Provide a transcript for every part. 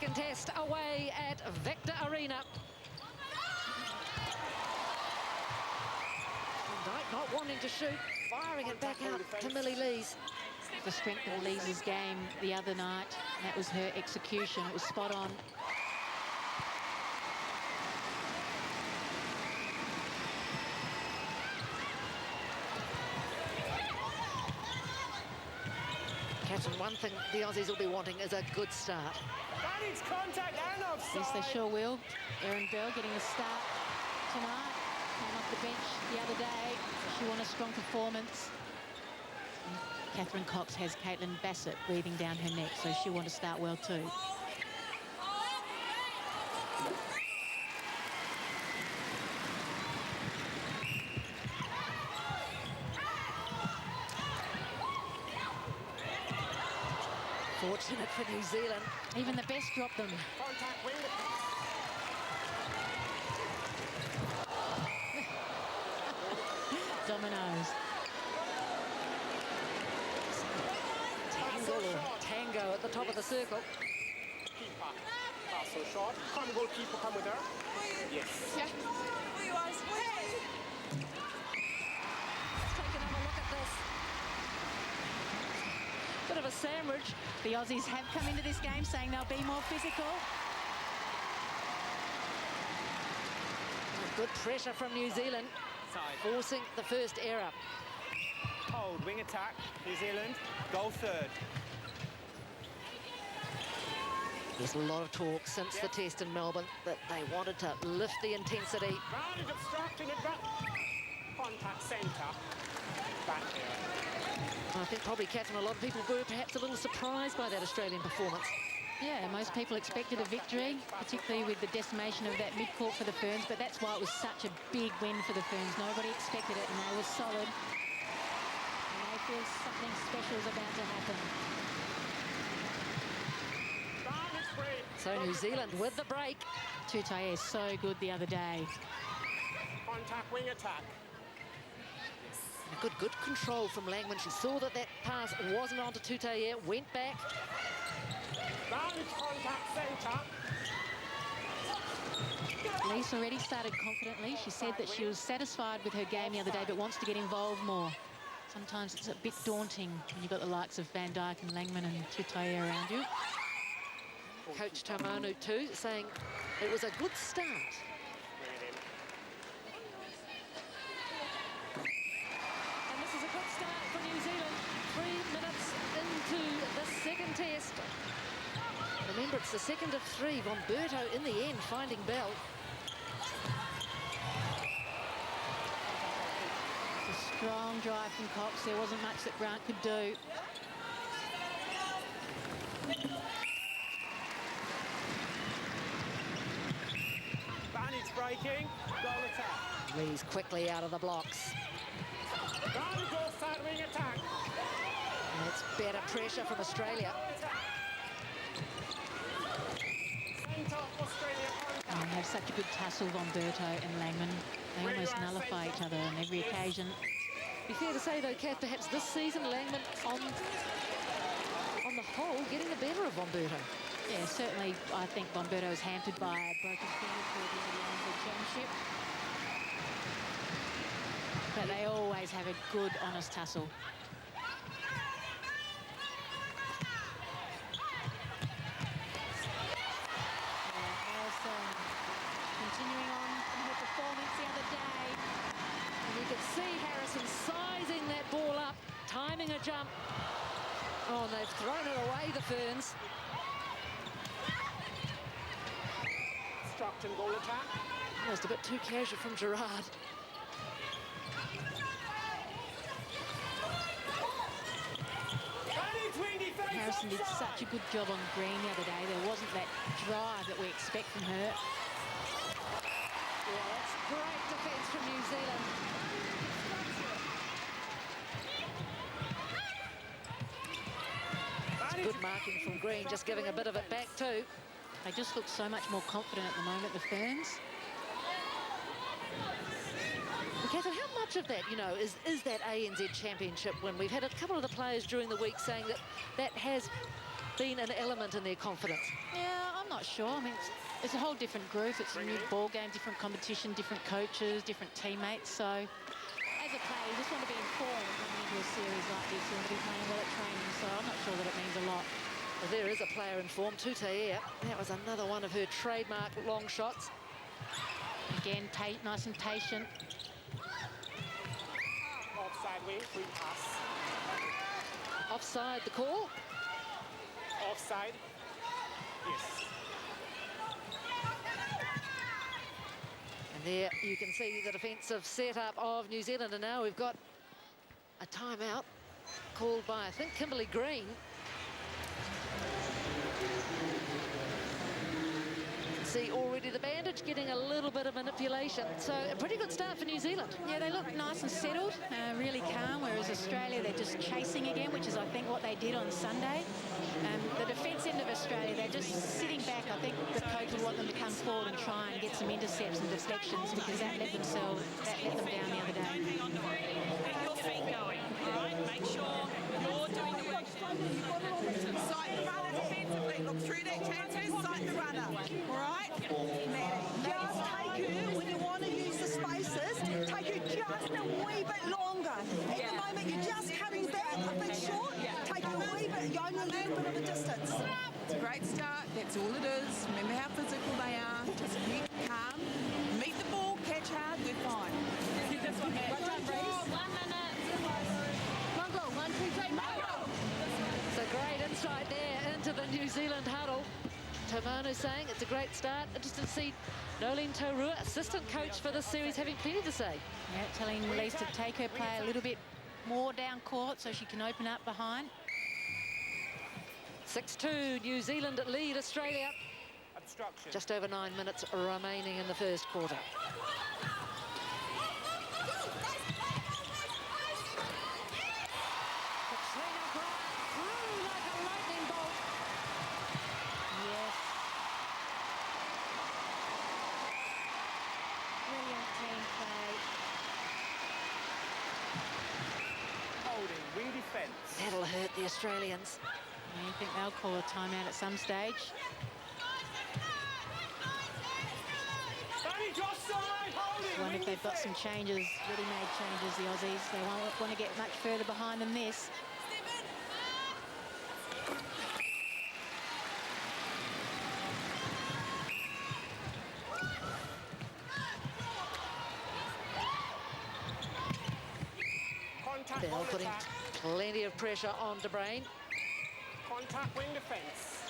second test away at Vector Arena. Dyke not wanting to shoot, firing it back out to Millie Lees. The strength of Lees' game the other night, and that was her execution. It was spot on. Catherine, one thing the Aussies will be wanting is a good start. That is contact and offside. Yes, they sure will. Erin Bell getting a start tonight. Came off the bench the other day. She won a strong performance. And Catherine Cox has Caitlin Bassett breathing down her neck, so she'll want to start well too. Fortunate for New Zealand. Even the best drop them. Contact wing. Dominoes. Tango at the top of the circle. Keeper. Pass so short. Come goalkeeper, come with her. Yes. Yeah. Let's take another look at this. Bit of a sandwich. The Aussies have come into this game saying they'll be more physical. Good pressure from New Zealand, forcing the first error. Hold, wing attack, New Zealand. Goal third. There's a lot of talk since the test in Melbourne that they wanted to lift the intensity. Round is obstructing it back. Contact centre. Back here. I think probably, Catherine, a lot of people were perhaps a little surprised by that Australian performance. Yeah, most people expected a victory, particularly with the decimation of that mid-court for the Ferns, but that's why it was such a big win for the Ferns. Nobody expected it, and they were solid. And they feel something special is about to happen. So New Zealand with the break. Tutaye is so good the other day. Contact wing attack. Good control from Langman. She saw that pass wasn't onto Tutaye, went back. Round contact centre. Lees already started confidently. She said that she was satisfied with her game the other day, but wants to get involved more. Sometimes it's a bit daunting when you've got the likes of Van Dyke and Langman and Tutaye around you. Coach Taumanu too, saying it was a good start. And this is a good start for New Zealand. 3 minutes into the second test. Remember, it's the second of 3. Bomberto in the end finding Bell. It's a strong drive from Cox. There wasn't much that Grant could do. Barney's breaking. Goal attack. Lees quickly out of the blocks. Barney goal start wing attack. And it's better pressure from Australia. And they have such a good tussle, Bomberto and Langman. They almost nullify each other on every occasion. Be fair to say, though, Kath, perhaps this season, Langman, on the whole, getting the better of Bomberto. Yeah, certainly, I think Bomberto is hampered by a broken finger toward the end of the championship. But they always have a good, honest tussle. Continuing on from her performance the other day. And you can see Harrison sizing that ball up, timing a jump. Oh, and they've thrown it away, the Ferns. Structon goal attack. Almost a bit too casual from Gerard. Harrison did such a good job on green the other day. There wasn't that drive that we expect from her. Yeah, that's great defence from New Zealand. Good marking from Green, just giving a bit of it back too. They just look so much more confident at the moment, the Ferns. Catherine, how much of that, you know, is that ANZ Championship win? We've had a couple of the players during the week saying that has been an element in their confidence? Yeah, I'm not sure. I mean, it's a whole different group. It's a new ball game, different competition, different coaches, different teammates. So, as a player, you just want to be informed coming into a series like this. You want to be playing well at training. So I'm not sure that it means a lot. Well, there is a player in form, Tutaia. That was another one of her trademark long shots. Again, nice and patient. Offside way, free pass. Offside the call. Offside. Yes. And there you can see the defensive setup of New Zealand. And now we've got a timeout called by, I think, Kimberly Green. See already the bandage getting a little bit of manipulation. So a pretty good start for New Zealand. Yeah, they look nice and settled, really calm, whereas Australia, they're just chasing again, which is, I think, what they did on Sunday. The defence end of Australia, they're just sitting back. I think the coach will want them to come forward and try and get some intercepts and deflections, because that let them down the other day. Get your feet going, all right? Make sure you're doing the work. Sight the runner defensively. Look through that chances, sight the runner. All right? Just take her, when you want to use the spaces, take her just a wee bit longer. At the moment, you're just coming back a bit short. Take her a wee bit, you only a little bit of a distance. It's a great start. That's all it is. Remember how physical they are. Just keep calm. Meet the ball, catch hard, we're fine. Well done, Reece. 1 minute. Come on, go. 1, 2, 3, Maro. So great insight there into the New Zealand huddle. Tomanu saying it's a great start. Interested to see Nolene Taurua, assistant coach for this series, having plenty to say. Yeah, telling Lise to take her play a little bit more down court so she can open up behind. 6-2, New Zealand lead Australia. Obstruction. Just over 9 minutes remaining in the first quarter. Katrina Bryant through like a lightning bolt. Yes. Brilliant team play. Holding, wing defence. That'll hurt the Australians. I think they'll call a timeout at some stage. Danny offside, holding, I wonder wing if they've got some defence. changes, ready-made changes, the Aussies. They won't want to get much further behind than this. Contact They're on putting attack. plenty of pressure on De Bruyne. Contact wing defence.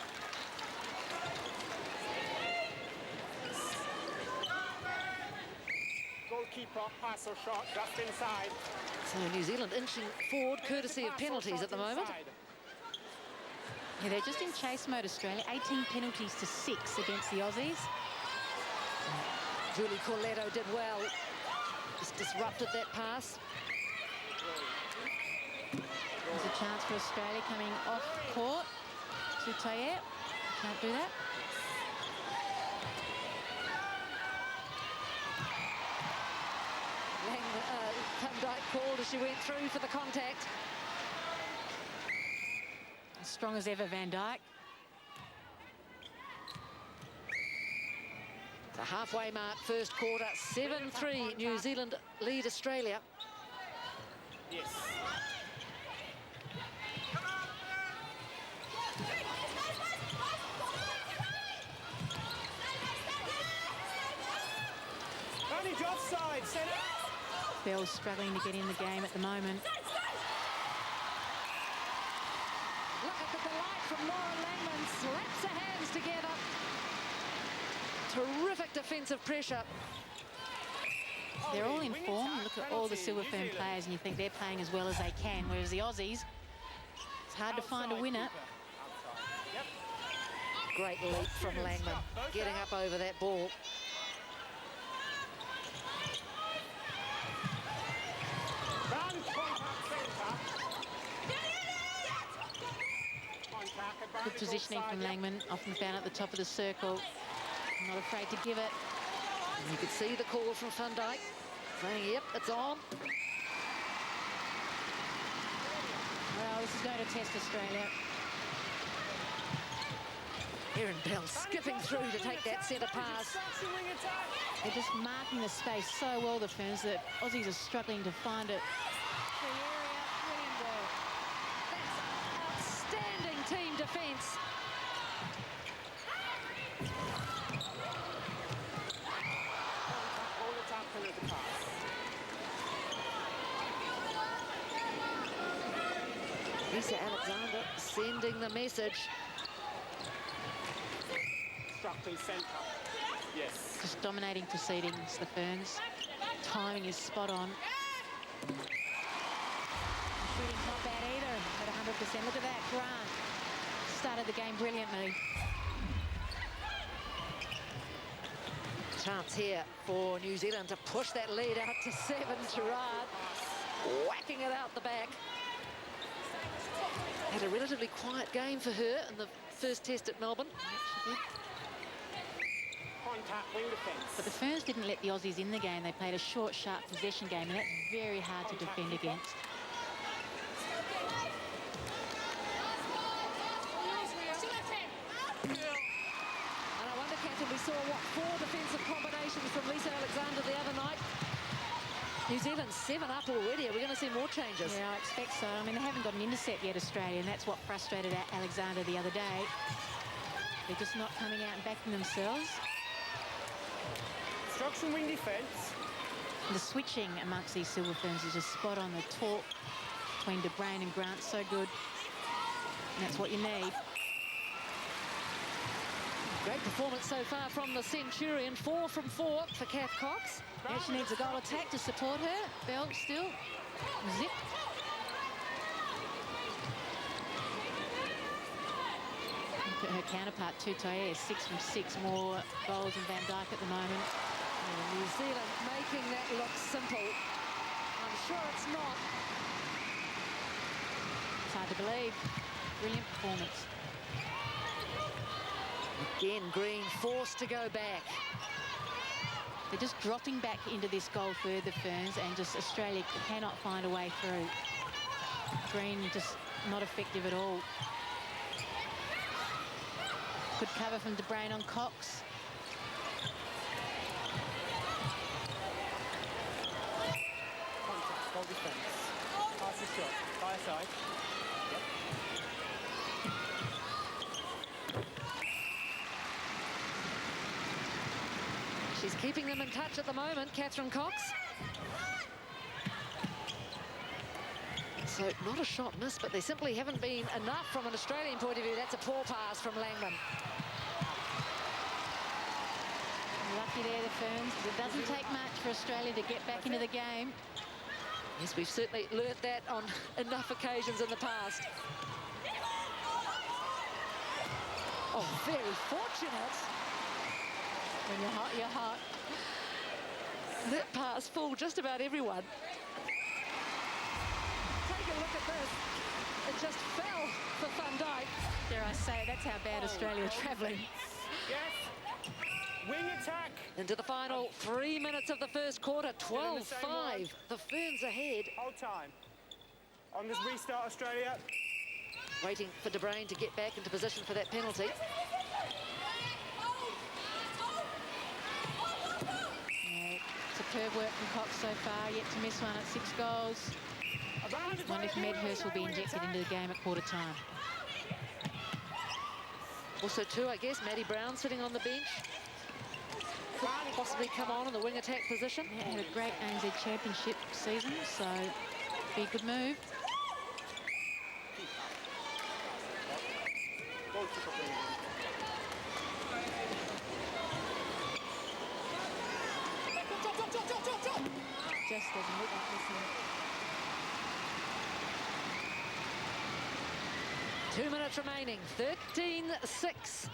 Goalkeeper, pass or shot, just inside. So New Zealand inching forward courtesy of Pass or penalties shot at the moment. inside. Yeah, they're just in chase mode, Australia. 18 penalties to 6 against the Aussies. Julie Corletto did well. Just disrupted that pass. There's a chance for Australia coming off court. Tutaia can't do that. Van Dijk called as she went through for the contact. As strong as ever, Van Dijk. The halfway mark, first quarter, 7-3. New Zealand lead Australia. Yes. Danny offside, centre. Bell's struggling to get in the game at the moment. Look at the delight from Laura Langman. Slaps her hands together. Terrific defensive pressure. They're all in Wing form. attack, Look at all the penalty, Silver New Fern Zealand. players and you think they're playing as well as they can, whereas the Aussies, it's hard to find a Outside winner. keeper. Outside. Yep. Great leap from Langman, getting up over that ball. Round contact centre. Contact, advantage Good positioning offside, from yep. Langman, often found at the top of the circle. Not afraid to give it. And you could see the call from Van Dijk, saying, yep, it's on. Well, this is going to test Australia. Erin Bell skipping through to take that centre pass. They're just marking the space so well, the Ferns, that Aussies are struggling to find it. Free area, brilliant work. That's outstanding team defence. All attack penalty pass. Lisa Alexander sending the message. Structing centre. Yes. Just dominating proceedings, the Ferns. Timing is spot on. Shooting's not bad either at 100%. Look at that, Grant. Started the game brilliantly. Chance here for New Zealand to push that lead out to 7. Gerard whacking it out the back. Had a relatively quiet game for her in the first test at Melbourne. She did. Contact wing defence. But the Ferns didn't let the Aussies in the game. They played a short, sharp possession game, and that's very hard to defend against. And I wonder, Captain, we saw, what, 4 defensive combinations from Lisa Alexander the other night. New Zealand 7 up already. Are we going to see more changes? Yeah, I expect so. I mean, they haven't got an intercept yet, Australia, and that's what frustrated Alexander the other day. They're just not coming out and backing themselves. Obstruction wing defence. The switching amongst these Silver Ferns is just spot on. The talk between De Bruyn and Grant, so good. And that's what you need. Great performance so far from the Centurion. 4 from 4 for Kath Cox. Yeah, she needs a goal attack to support her. Bell still. Zip. Look at her counterpart, Tutoye, 6 from 6, more goals than Van Dijk at the moment. New Zealand making that look simple. I'm sure it's not. It's hard to believe. Brilliant performance. Again, Green forced to go back. They're just dropping back into this goal third, the Ferns, and just Australia cannot find a way through. Green just not effective at all. Good cover from De Bruyn on Cox. Contact, goal defence. Pass the shot. By side. Yep. She's keeping them in touch at the moment, Catherine Cox. So not a shot missed, but they simply haven't been enough from an Australian point of view. That's a poor pass from Langman. Lucky there, the Ferns. It doesn't take much for Australia to get back into the game. Yes, we've certainly learnt that on enough occasions in the past. Oh, very fortunate. When you're hot, you're hot. That pass fooled just about everyone. Take a look at this. It just fell for Van Dijk. Dare I say it, that's how bad Australia are travelling. Yes. Wing attack. Into the final 3 minutes of the first quarter, 12-5. The Ferns ahead. Whole time. On this restart, Australia. Waiting for De Bruyn to get back into position for that penalty. Yeah, superb work from Cox so far, yet to miss one at 6 goals. I wonder if Medhurst will be injected into the game at quarter time. Also too, I guess, Maddie Brown sitting on the bench. Could possibly come on in the wing attack position. Yeah, had a great ANZ Championship season, so be a good move. Just doesn't look like this one. 2 minutes remaining, 13-6.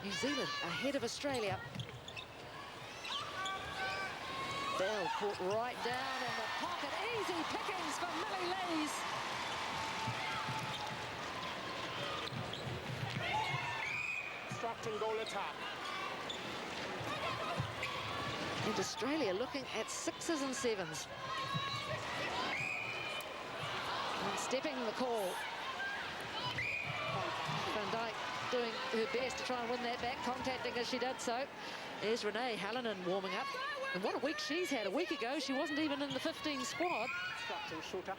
New Zealand ahead of Australia. Bell caught right down in the pocket. Easy pickings for Millie Lees. Obstructing goal attack. And Australia looking at 6s and 7s. And stepping the call. Van Dijk doing her best to try and win that back, contacting as she did so. There's Renee Hallinan warming up. And what a week she's had. A week ago, she wasn't even in the 15 squad. Instructing shooter.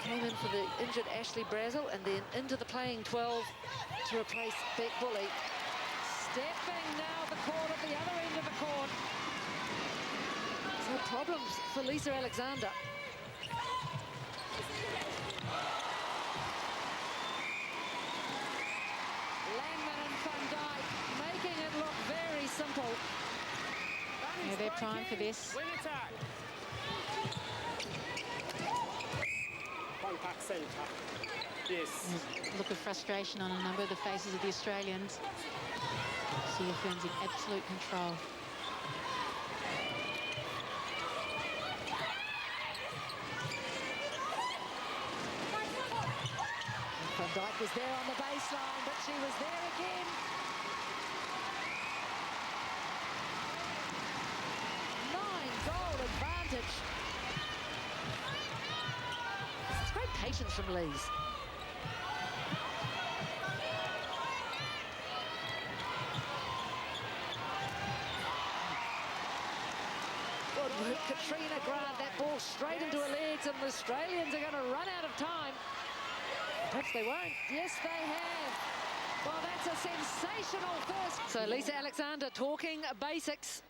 Came in for the injured Ashley Brazel and then into the playing 12 to replace Beck Bully. Stepping now the court at the other end of the court. So problems for Lisa Alexander. Langman and Van Dyke making it look very simple. Yeah, they're primed for this. Wing attack. Contact centre. Yes. There's a look of frustration on a number of the faces of the Australians. See the Ferns in absolute control. Van Dyke was there on the baseline, but she was there again. Nine-goal advantage. It's great patience from Lees. Good work, Katrina Grant. That ball straight into her legs, and the Australians are going to run out of time. Perhaps they won't. Yes, they have. Well, that's a sensational first. So Lisa Alexander talking basics.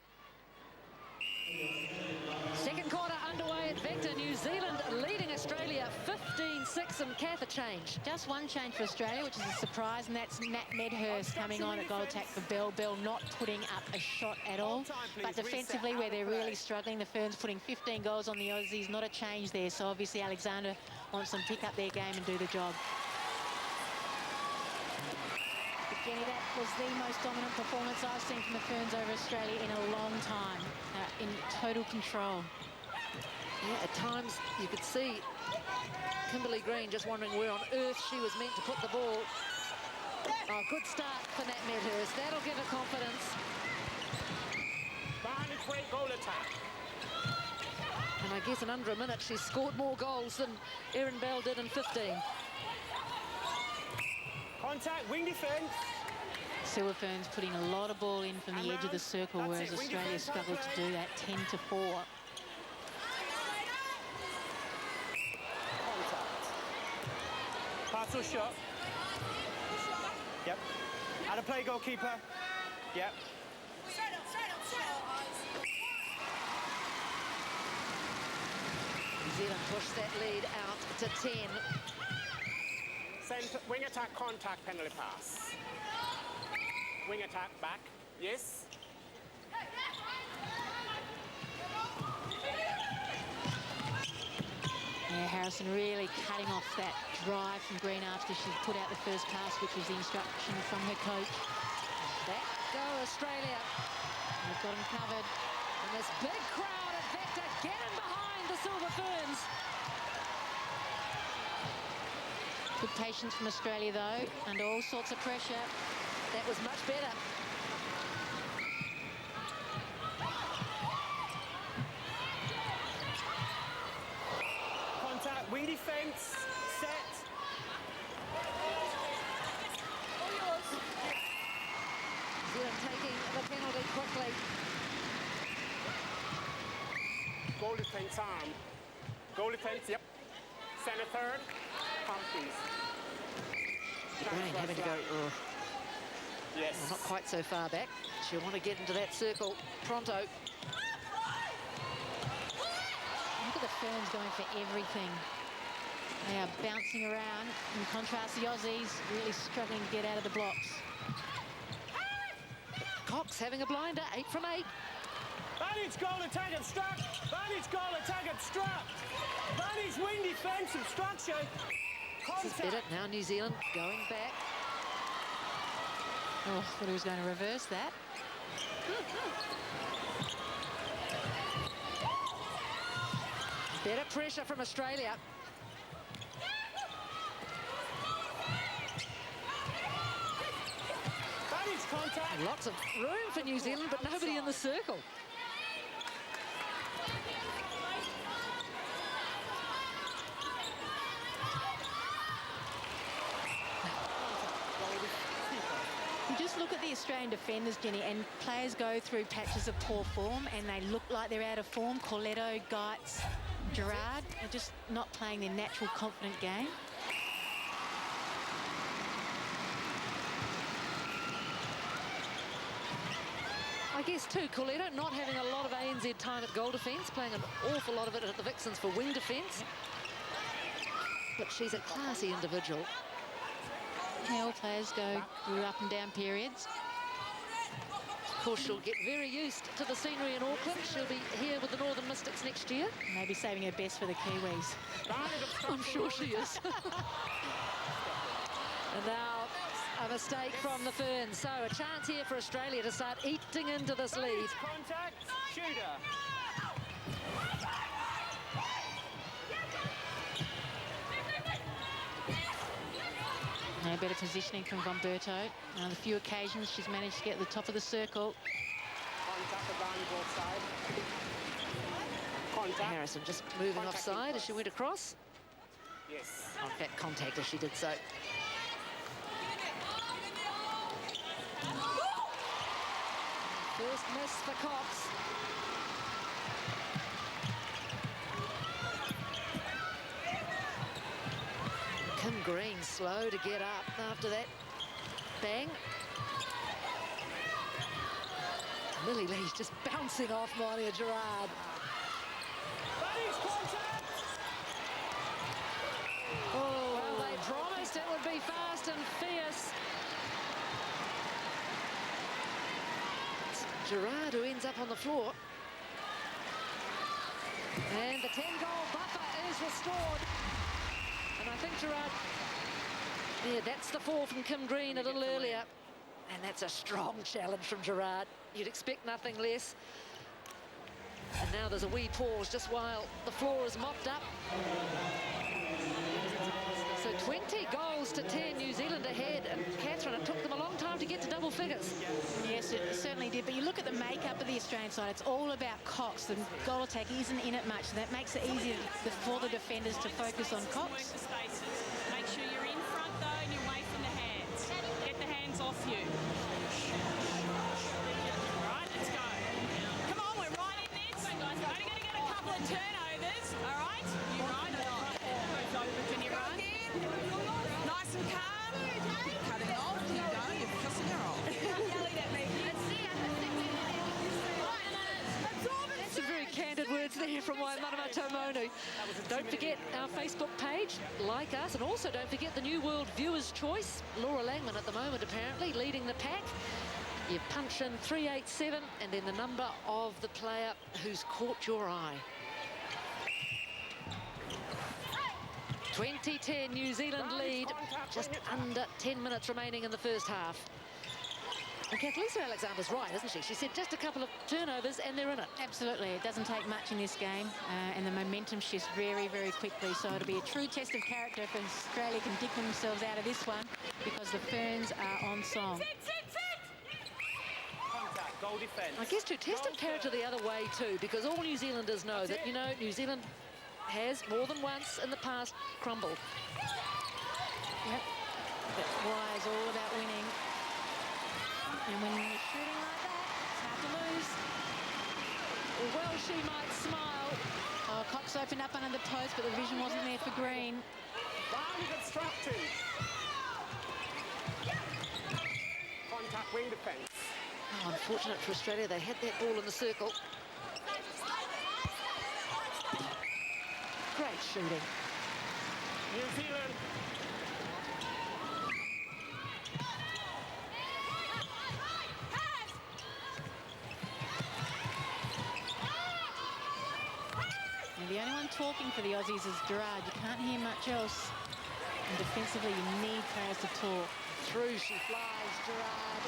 Second quarter underway at Vector. New Zealand leading Australia 15-6, and Kath a change. Just one change for Australia, which is a surprise, and that's Nat Medhurst coming on at goal attack for Bell. Bell not putting up a shot at all. But defensively, where they're really struggling, the Ferns putting 15 goals on the Aussies, not a change there. So obviously Alexander wants them to pick up their game and do the job. Jenny, that was the most dominant performance I've seen from the Ferns over Australia in a long time. In total control. Yeah, at times you could see Kimberly Green just wondering where on earth she was meant to put the ball. Oh, good start for Nat Medhurst. That'll give her confidence. Barnett great goal attack. And I guess in under a minute she's scored more goals than Erin Bell did in 15. Contact, wing defence. Silver Ferns putting a lot of ball in from the edge of the circle, whereas Australia struggled to do that 10-4. Pass or shot. Yep. Out of play, goalkeeper. Yep. New Zealand pushed that lead out to 10. Send wing attack, contact, penalty pass. Wing attack back. Yes. Yeah, Harrison really cutting off that drive from Green after she put out the first pass, which was the instruction from her coach. Back go Australia. They've got them covered. And this big crowd at Vector getting behind the Silver Ferns. Good patience from Australia, though, under all sorts of pressure. That was much better. Contact, wing defence, set. New Zealand taking the penalty quickly. Goal defence arm. Goal defence, yep. Centre third. Pumpkins. Green having to go, Yes. well, not quite so far back. She'll want to get into that circle pronto. Look at the Ferns going for everything. They are bouncing around. In contrast, the Aussies really struggling to get out of the blocks. Cox having a blinder, 8 from 8. Bunny's goal attack obstruct. Bunny's goal attack obstruct. Bunny's wing defence obstruction. This is better. Now New Zealand going back. Oh, thought he was going to reverse that. Better pressure from Australia. Bunny's contact. Lots of room for New Zealand, but nobody in the circle. look at the Australian defenders, Jenny, and players go through patches of poor form and they look like they're out of form. Corletto, Geitz, Gerard are just not playing their natural, confident game. I guess too, Corletto not having a lot of ANZ time at goal defence, playing an awful lot of it at the Vixens for wing defence. But she's a classy individual. Yeah, all players go through up and down periods. Of course, she'll get very used to the scenery in Auckland. She'll be here with the Northern Mystics next year. Maybe saving her best for the Kiwis. I'm sure she is. And now a mistake from the Ferns. So a chance here for Australia to start eating into this lead. Contact, shooter. No better positioning from Von Berto. On the few occasions she's managed to get to the top of the circle. Contact advantage offside. Contact. Harrison just moving offside as she went across. Yes. In fact, contact as she did so. First miss for Cox. Kim Green slow to get up after that bang. Millie Lee's just bouncing off Monia Gerard. Buddies, contact. Oh, well, they promised it would be fast and fierce. It's Gerard who ends up on the floor. And the 10-goal buffer is restored. And I think Gerard, yeah, that's the fall from Kim Green a little earlier. And that's a strong challenge from Gerard. You'd expect nothing less. And now there's a wee pause just while the floor is mopped up. So 20 goals to 10, New Zealand ahead. And Catherine, it took them a long time to get to double figures. Yes, it certainly did. But you look at the makeup of the Australian side, it's all about Cox. The goal attack isn't in it much. So that makes it easier for the defenders to focus on Cox. Work the spaces. Make sure you're in front though and you're away from the hands. Get the hands off you. Right, let's go. Come on, we're right in this. Only going to get a couple of turnovers. All right, you run or not? Can you run? Nice and calm. Cutting off. You go. You're pissing her off. Yelling at me. Some very candid words there from Waimanama Taumonu. Don't forget our Facebook page, like us, and also don't forget the New World Viewers' Choice. Laura Langman at the moment apparently leading the pack. You punch in 387 and then the number of the player who's caught your eye. 20-10 New Zealand lead, just under 10 minutes remaining in the first half. And Kathleen Alexander's right, isn't she? She said just a couple of turnovers and they're in it. Absolutely. It doesn't take much in this game. And the momentum shifts very, very quickly. So it'll be a true test of character if Australia can dig themselves out of this one because the Ferns are on song. Contact, goal defence. I guess to test of character the other way too, because all New Zealanders know that, you know, New Zealand has more than once in the past crumbled. Yep. But Wise all about winning. And when you're shooting like that, it's hard to lose. Well, she might smile. Oh, Cox opened up under the post, but the vision wasn't there for Green. Boundary obstructed. Contact, wing defence. Oh, unfortunate for Australia, they had that ball in the circle. Great shooting. New Zealand. And the only one talking for the Aussies is Gerard. You can't hear much else. And defensively, you need players to talk. Through she flies, Gerard.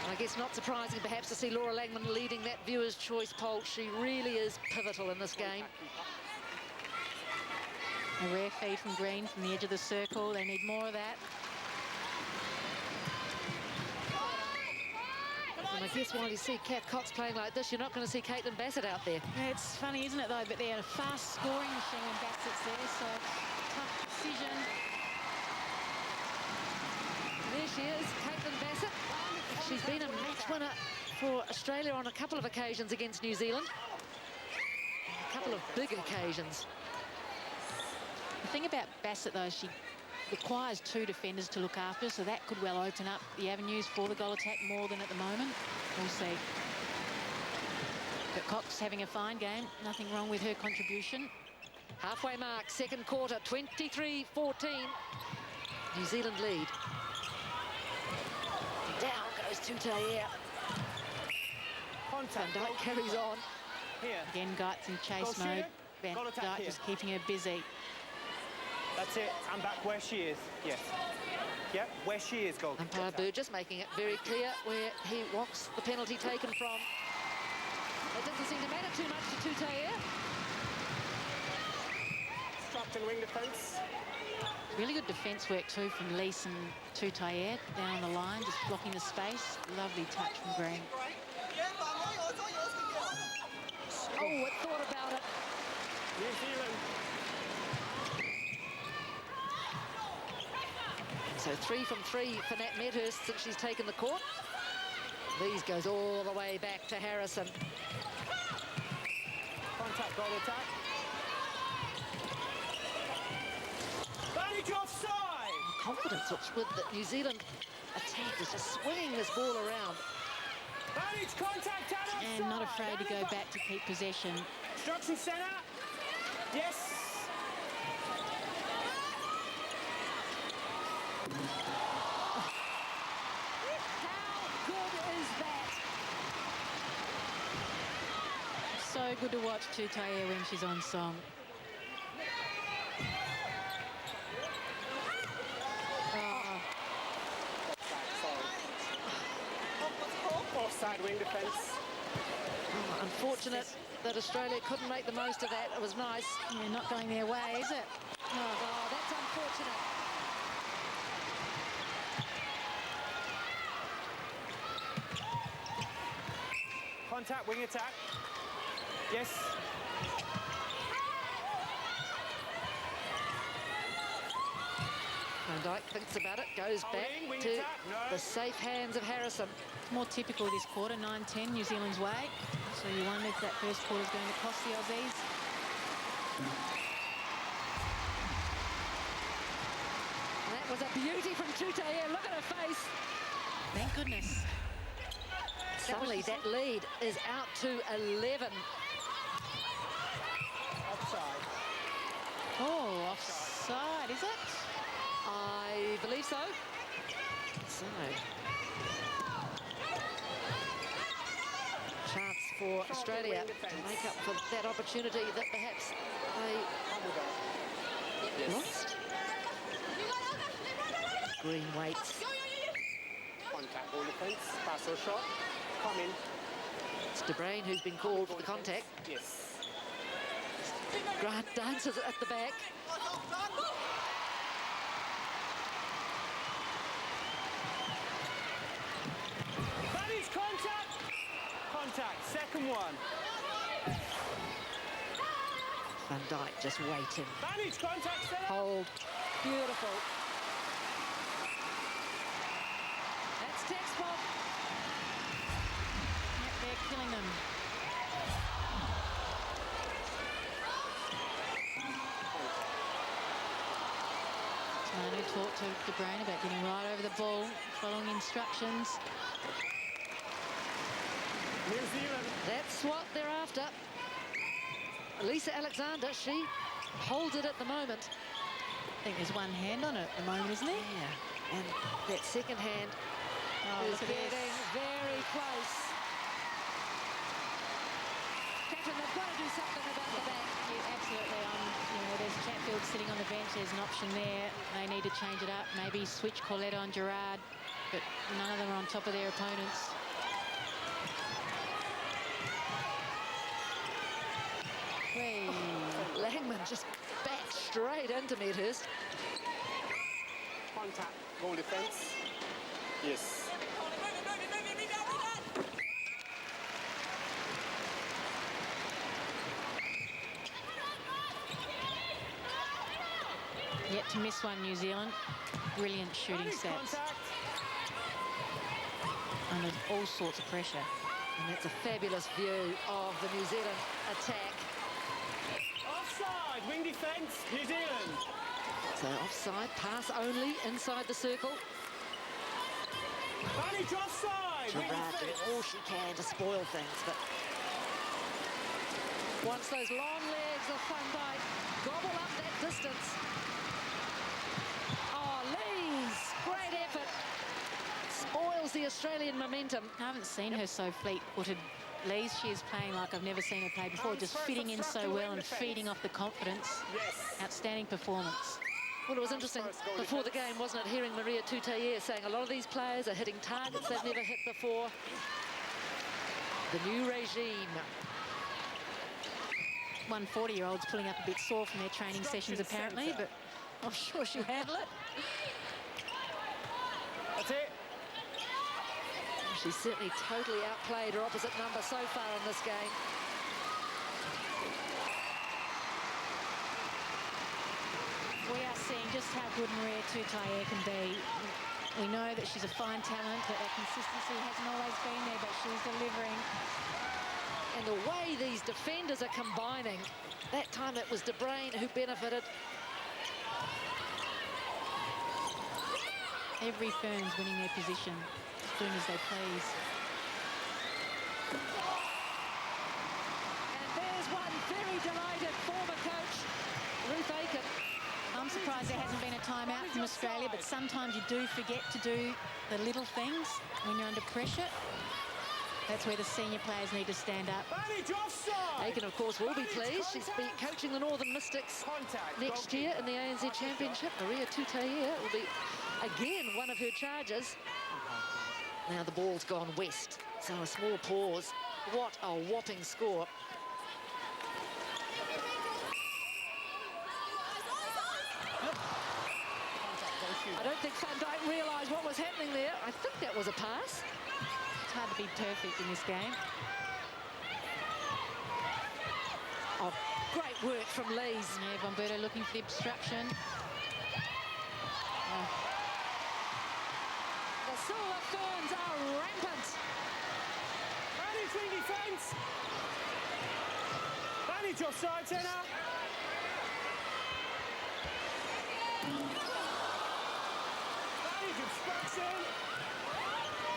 And I guess not surprising perhaps to see Laura Langman leading that Viewers' Choice poll. She really is pivotal in this game. A rare feed from Green from the edge of the circle. They need more of that. And I guess while you see Kath Cox playing like this, you're not going to see Caitlin Bassett out there. Yeah, it's funny, isn't it, though? But they're a fast scoring machine when Bassett's there, so tough decision. she is, Caitlin Bassett. She's been a match winner for Australia on a couple of occasions against New Zealand. A couple of big occasions. The thing about Bassett, though, she requires 2 defenders to look after, so that could well open up the avenues for the goal attack more than at the moment. We'll see. But Cox having a fine game. Nothing wrong with her contribution. Halfway mark, second quarter, 23-14. New Zealand lead. Down goes Tutaia. Contact. Van Dijk carries on. Here. Again, Geit's in chase Goal mode. shooter. Van Goal attack Dijk here. just keeping her busy. That's it. And back where she is. Yes. Yep, where she is, goal. Umpire Burgess making it very clear where he wants the penalty taken from. It doesn't seem to matter too much to Tutaia. Struct and wing defence. Really good defence work too from Lees and Tutaia down the line, just blocking the space. Lovely touch from Green. Oh, it thought about it. New Zealand. So 3 from 3 for Nat Medhurst since she's taken the court. Lees goes all the way back to Harrison. Contact, goal attack. Vantage offside! Confidence with the New Zealand attack is just swinging this ball around. Vantage contact out offside! And not afraid to go back to keep possession. Instruction centre. Yes. How good is that? So good to watch Tutaia when she's on song. Offside wing defence. Oh, unfortunate that Australia couldn't make the most of that. It was nice. Yeah, not going their way, is it? Oh, that's unfortunate. Contact, wing attack. Yes. Van Dijk thinks about it, goes back Holding, wing to attack, no. the safe hands of Harrison. More typical this quarter, 9-10 New Zealand's way. So you wonder if that first quarter is going to cost the Aussies. That was a beauty from Tutaia. Look at her face. Thank goodness. Suddenly that lead is out to 11. Offside. Oh, offside, is it? I believe so. So, chance for Australia to make up for that opportunity that perhaps they lost. Green waits. Contact, ball defence. Pass or shot. Come in. It's De Bruyne who's been called for the contact. Yes. Grant dances at the back. Vantage contact. Contact. Second one. Van Dijk just waiting. Vantage contact. Set up. Hold. Beautiful. That's textbook. Yep, they're killing them. Manu talked to De Bruyne about getting right over the ball, following instructions. New Zealand. That's what they're after. Lisa Alexander, she holds it at the moment. I think there's one hand on it at the moment, isn't there? Yeah, and that second hand is look at getting this. very close. Catherine, they've got to do something about the back. Yeah, absolutely. There's Chatfield sitting on the bench. There's an option there. They need to change it up. Maybe switch Colette on Gerard, but none of them are on top of their opponents. Whee. Langman just back straight into Medhurst. Contact. Goal defence. Yes. Yet to miss one, New Zealand. Brilliant shooting Vantage stats. contact. under all sorts of pressure. And that's a fabulous view of the New Zealand attack. Offside, wing defence, New Zealand. So offside, pass only inside the circle. Vantage offside, wing Gerard doing defence. all she can to spoil things, but once those long legs of Van Dijk gobble up that distance. Oh, Lees, great effort. Spoils the Australian momentum. I haven't seen her so fleet-footed. Lees, she is playing like I've never seen her play before, just fitting in so well and feeding off the confidence. Yes. Outstanding performance. Well, it was interesting before the game, wasn't it, hearing Maria Tutayer saying a lot of these players are hitting targets they've never hit before. The new regime. 140-year-olds pulling up a bit sore from their training sessions, apparently, but I'm sure she'll handle it. That's it. She's certainly totally outplayed her opposite number so far in this game. We are seeing just how good Maria Tutayer can be. We know that she's a fine talent, that her consistency hasn't always been there, but she's delivering. And the way these defenders are combining, that time it was De Bruyne who benefited. Every Ferns winning their position, doing as they please. And there's one very delighted former coach, Ruth Aiken. I'm surprised there hasn't been a timeout from Australia, but sometimes you do forget to do the little things when you're under pressure. That's where the senior players need to stand up. Vantage offside. Aiken, of course, will be pleased. She's been coaching the Northern Mystics next year in the ANZ Championship. Maria Tutayer will be, again, one of her charges. Now the ball's gone west, so a small pause. What a whopping score. I don't think Van Dijk realised what was happening there. I think that was a pass. It's hard to be perfect in this game. Oh, great work from Lees. Yeah, Bomberto looking for the obstruction. The Silver Ferns are rampant. Vantage wing defence. Vantage offside centre. Vantage obstruction.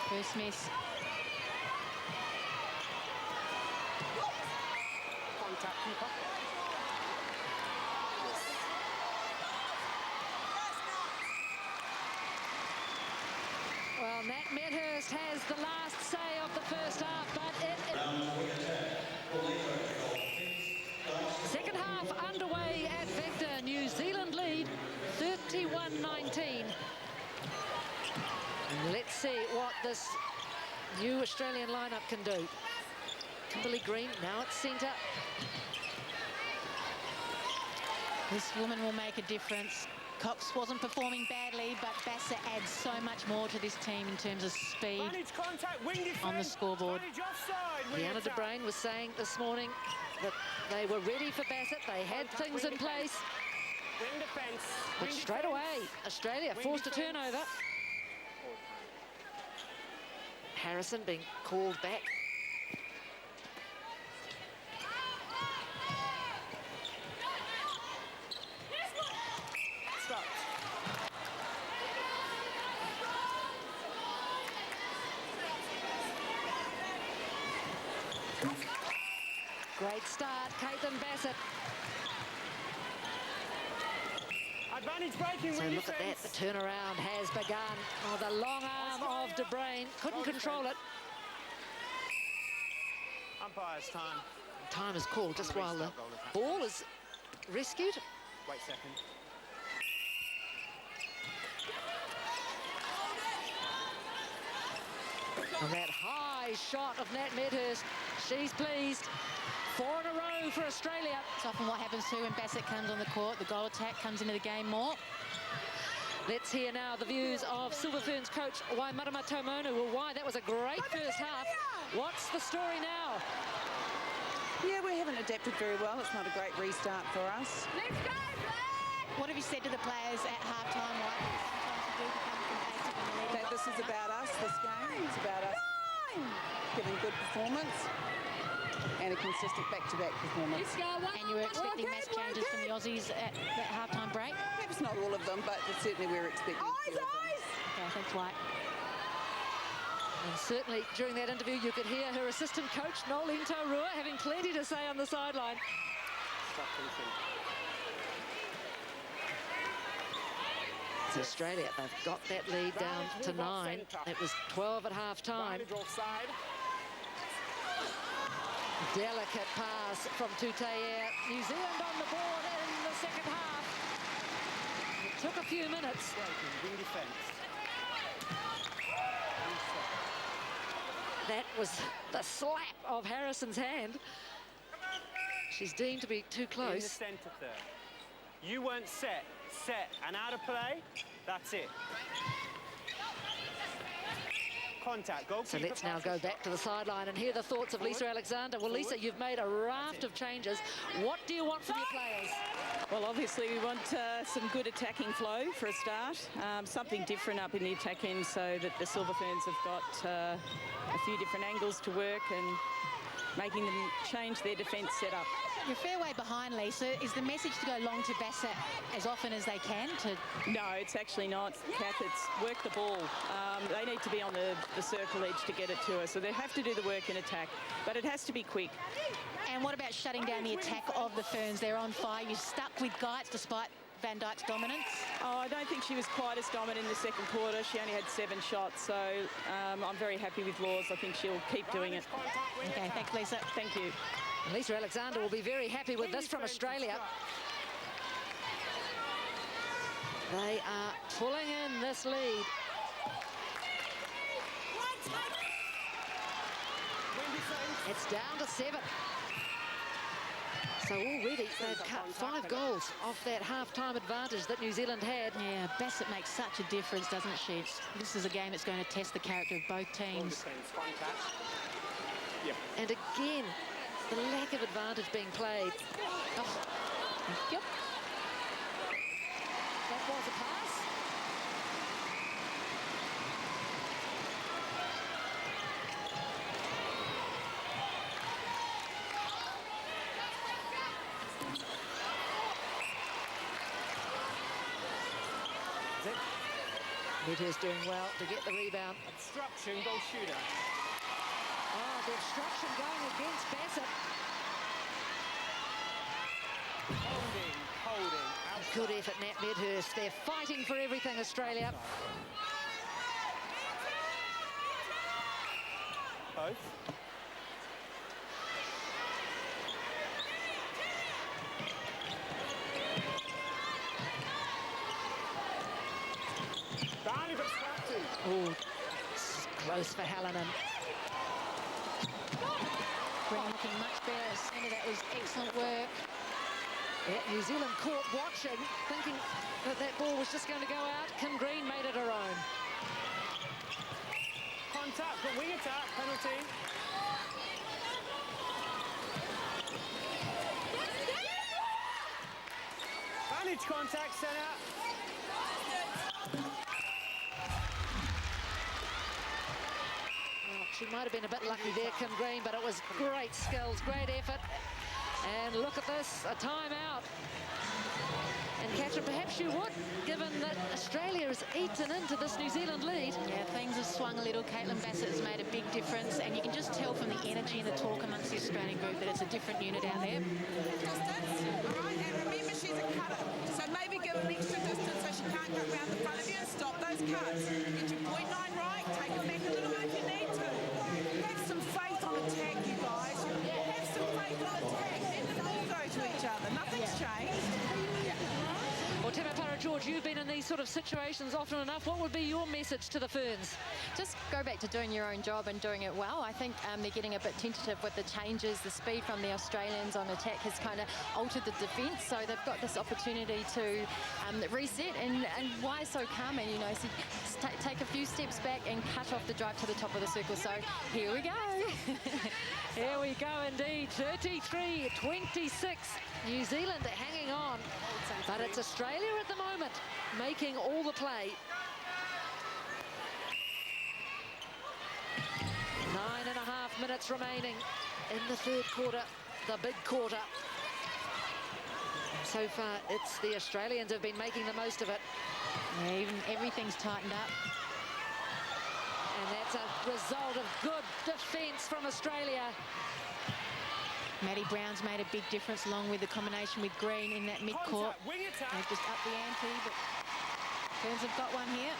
First miss. Contact keeper. Well, Nat Medhurst has the last say of the first half, but second half underway at Vector. New Zealand lead 31-19. Let's see what this new Australian lineup can do. Kimberly Green now at centre. This woman will make a difference. Cox wasn't performing badly, but Bassett adds so much more to this team in terms of speed Vantage contact wing defence. on the scoreboard. Vantage offside. Wing Deanna De attack. Bruyne was saying this morning that they were ready for Bassett. They had things in place. Wing defence. But Wing straight defence. away, Australia Wing forced a defence. turnover. Harrison being called back. Stopped. Great start, Caitlin Bassett. Advantage breaking So wing look at that, defence. the turnaround has begun. Oh, the long arm of De Bruyne, couldn't control it. Umpire's time. Time is called just while the ball is rescued. Wait a second. And that high shot of Nat Medhurst, she's pleased. 4 in a row for Australia. It's often what happens too when Bassett comes on the court. The goal attack comes into the game more. Let's hear now the views of Silver Ferns coach Waimarama Taumonu. Well, why, that was a great first half. What's the story now? Yeah, we haven't adapted very well. It's not a great restart for us. What have you said to the players at half-time? Sometimes you do become complacent in the lead. That this is about us, this game. It's about us Giving good performance and a consistent back-to-back performance. And you were expecting mass changes from the Aussies at that halftime break? Perhaps not all of them, but certainly we were expecting a few of them. Okay, thanks, White. And certainly during that interview, you could hear her assistant coach, Nolene Taurua, having plenty to say on the sideline. It's Australia. They've got that lead down to 9. It was 12 at half-time. Delicate pass from Tutea. New Zealand on the board in the second half. It took a few minutes. That was the slap of Harrison's hand. She's deemed to be too close. In the centre third. You weren't set, and out of play, that's it. Contact, goalkeeper. So let's now go back to the sideline and hear the thoughts of Lisa Alexander. Well, Lisa, you've made a raft of changes. What do you want from your players? Well, obviously we want some good attacking flow for a start. Something different up in the attack end so that the Silver Ferns have got a few different angles to work and making them change their defence setup. You're a fair way behind, Lisa. Is the message to go long to Bassett as often as they can? No, it's actually not, Kath. It's work the ball. They need to be on the circle edge to get it to her, so they have to do the work in attack, but it has to be quick. And what about shutting down the attack of the Ferns? They're on fire. You stuck with Geitz despite Van Dijk's dominance? Oh, I don't think she was quite as dominant in the second quarter. She only had 7 shots, so I'm very happy with Laws. I think she'll keep doing it. Okay, thanks, Lisa. Thank you. And Lisa Alexander will be very happy with this from Australia. They are pulling in this lead. It's down to 7. So already they've cut 5 goals off that half-time advantage that New Zealand had. Yeah, Bassett makes such a difference, doesn't she? This is a game that's going to test the character of both teams. And again, the lack of advantage being played. Oh. Yep. That was a pass. Medhurst doing well to get the rebound. Obstruction, goal shooter. Oh, the obstruction going against Bassett. Holding. Good effort, Nat Medhurst. They're fighting for everything, Australia. Both. Oh, close for Hallinan. Green looking much better. Centre, that was excellent work. Yeah, New Zealand caught watching, thinking that ball was just going to go out. Kim Green made it her own. Contact, but wing attack, penalty. Managed contact, centre. She might have been a bit lucky there, Kim Green, but it was great skills, great effort. And look at this, a timeout. And Catherine, perhaps you would, given that Australia has eaten into this New Zealand lead. Yeah, things have swung a little. Caitlin Bassett has made a big difference, and you can just tell from the energy and the talk amongst the Australian group that it's a different unit down there. Distance, all right, and remember she's a cutter, so maybe give her extra distance so she can't go around the front of you and stop those cuts. Get your point 9 right, take her back a little if you need to. Have some faith on attack, you guys. Have some faith on attack. Let them all go to each other. Nothing's changed. Well, Tema Para-George, you've been in these sort of situations often enough. What would be your message to the Ferns? Just go back to doing your own job and doing it well. I think they're getting a bit tentative with the changes. The speed from the Australians on attack has kind of altered the defence, so they've got this opportunity to reset. And why so calm? And, you know, so take a few steps back and cut off the drive to the top of the circle. So here we go. Here we go indeed. 33-26. New Zealand hanging on. But it's Australia at the moment making all the play. minutes remaining in the third quarter, the big quarter. So far, it's the Australians have been making the most of it. Yeah, even everything's tightened up. And that's a result of good defence from Australia. Maddie Brown's made a big difference along with the combination with Green in that mid-court. Contact, wing attack. They've just upped the ante, but Ferns have got one here.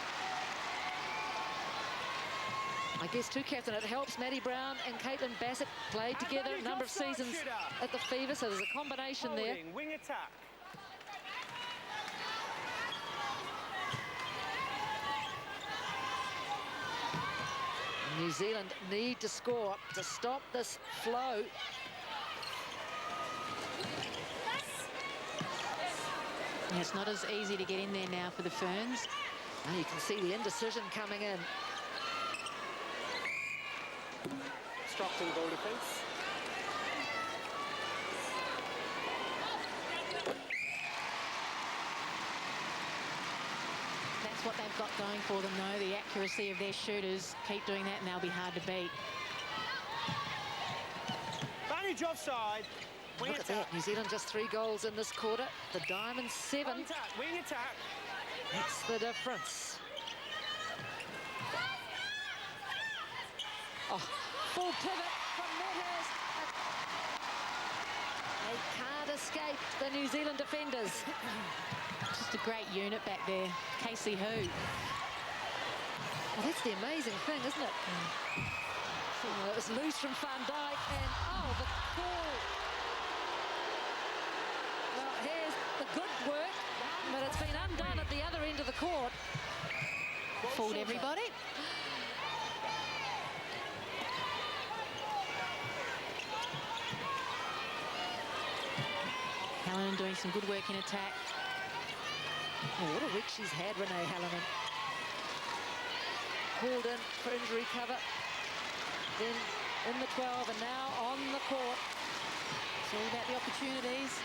I guess too, Catherine, it helps Maddie Brown and Caitlin Bassett played together a number of seasons at the Fever, so there's a combination there. Holding, wing attack. New Zealand need to score to stop this flow. Yeah, it's not as easy to get in there now for the Ferns. Now you can see the indecision coming in. Stockton goal defence. That's what they've got going for them, though, the accuracy of their shooters. Keep doing that and they'll be hard to beat. Advantage offside. Wing Look at attack. that, New Zealand just 3 goals in this quarter. The Diamonds 7. Contact, wing attack. That's the difference. Oh, full pivot from Medhurst. They can't escape the New Zealand defenders. Just a great unit back there. Casey Hu. Well, that's the amazing thing, isn't it? Oh, it was loose from Van Dijk, and oh, the call. Well, here's the good work, but it's been undone at the other end of the court. Fooled everybody. Hallinan doing some good work in attack. Oh, what a week she's had, Renee Hallinan. Called in for injury cover, then in the 12, and now on the court. It's all about the opportunities.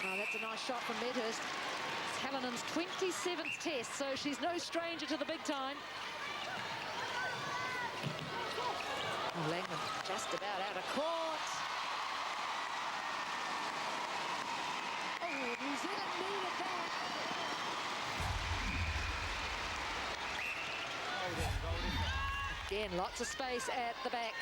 Oh, that's a nice shot from Medhurst. It's Hallinan's 27th test, so she's no stranger to the big time. Oh, Langman just about out of court. Oh, New Zealand needed that. Again, lots of space at the back.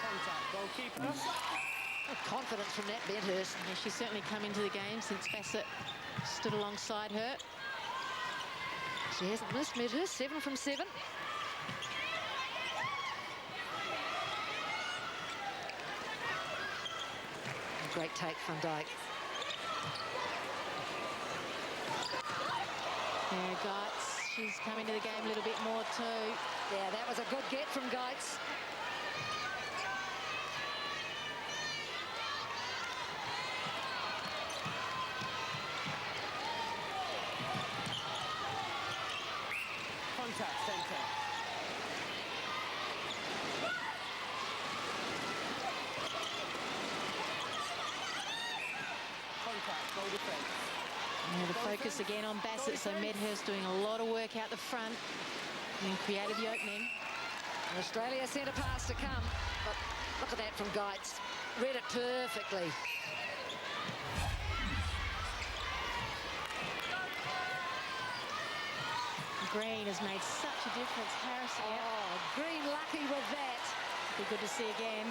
Contact, goalkeeper. Confidence from Nat Medhurst. Yeah, she's certainly come into the game since Bassett stood alongside her. She hasn't missed, Medhurst, 7 from 7. Great take, Van Dijk. Yeah, Geitz, she's come into the game a little bit more too. Yeah, that was a good get from Geitz. Contact, centre. Contact, goal defence. Yeah, the focus again on Bassett, so Medhurst doing a lot of work out the front and created the opening. Australia centre pass to come, but look at that from Geitz. Read it perfectly. Green has made such a difference. Harris, yeah, Oh, Green lucky with that. be good to see again.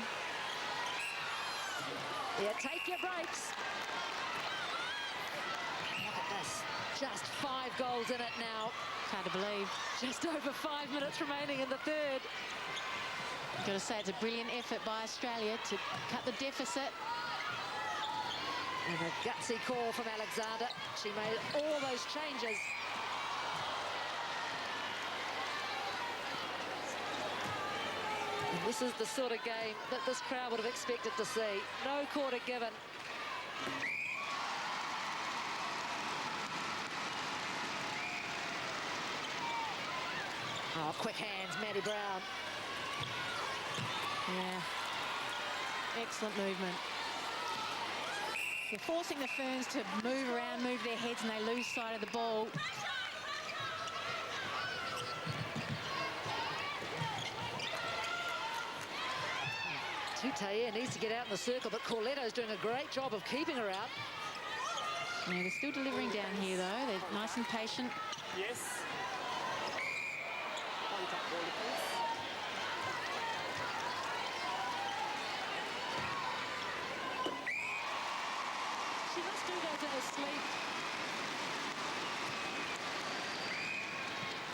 Yeah, take your breaks. Look at this. Just 5 goals in it now. It's hard to believe. Just over 5 minutes remaining in the third. Got to say, it's a brilliant effort by Australia to cut the deficit. And a gutsy call from Alexander. She made all those changes. And this is the sort of game that this crowd would have expected to see. No quarter given. Oh, quick hands, Maddie Brown. Yeah, excellent movement. They're forcing the Ferns to move around, move their heads, and they lose sight of the ball. Tutaia needs to get out in the circle, but Corletto's doing a great job of keeping her out. Yeah, they're still delivering down here, though. They're nice and patient. Yes. Contact ball defence. She must do that in her sleep.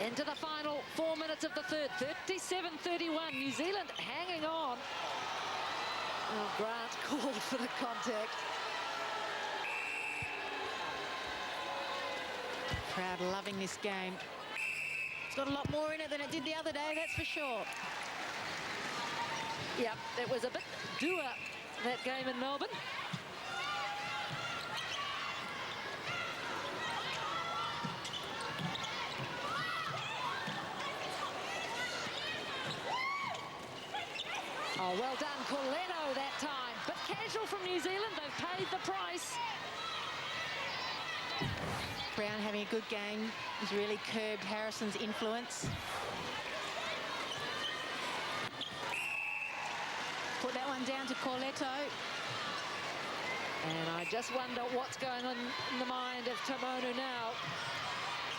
Into the final 4 minutes of the third, 37-31. New Zealand hanging on. Oh, Grant called for the contact. Crowd loving this game. It's got a lot more in it than it did the other day, that's for sure. Yep, it was a bit doer, that game in Melbourne. Oh, well done, Corletto that time. But casual from New Zealand, they've paid the price. Brown having a good game has really curbed Harrison's influence. Put that one down to Corletto. And I just wonder what's going on in the mind of Tamonu now.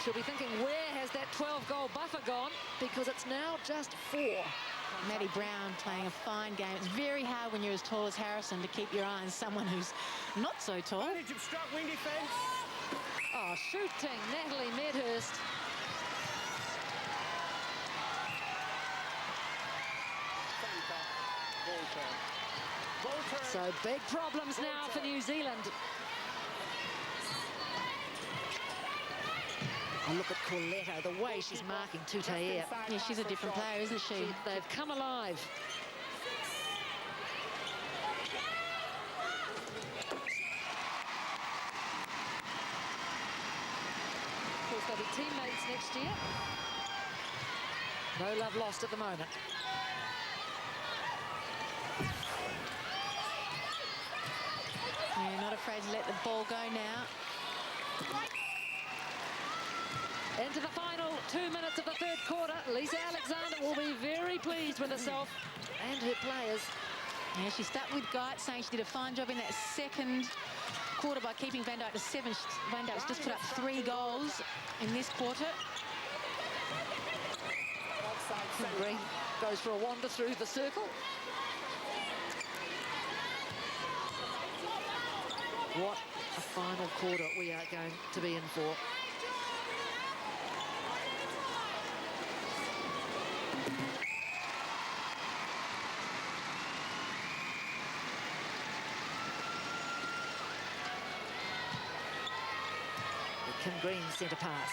She'll be thinking, where has that 12-goal buffer gone? Because it's now just 4. Maddie Brown playing a fine game. It's very hard when you're as tall as Harrison to keep your eye on someone who's not so tall. Advantage of struck wing defence. Oh, shooting, Natalie Medhurst. Ball turn. Ball turn. So big problems now for New Zealand. Oh, look at Corletto, the way she's marking Tutaia. Yeah, she's a different player, isn't she? They've come alive. Of course, they'll be teammates next year. No love lost at the moment. Yeah, not afraid to let the ball go now. Into the final 2 minutes of the third quarter. Lisa Alexander will be very pleased with herself and her players. Yeah, she stuck with Guyot, saying she did a fine job in that second quarter by keeping Van Dijk to 7. Van Dijk's just put up 3 goals in this quarter. Green goes for a wander through the circle. What a final quarter we are going to be in for. Kim Green centre pass.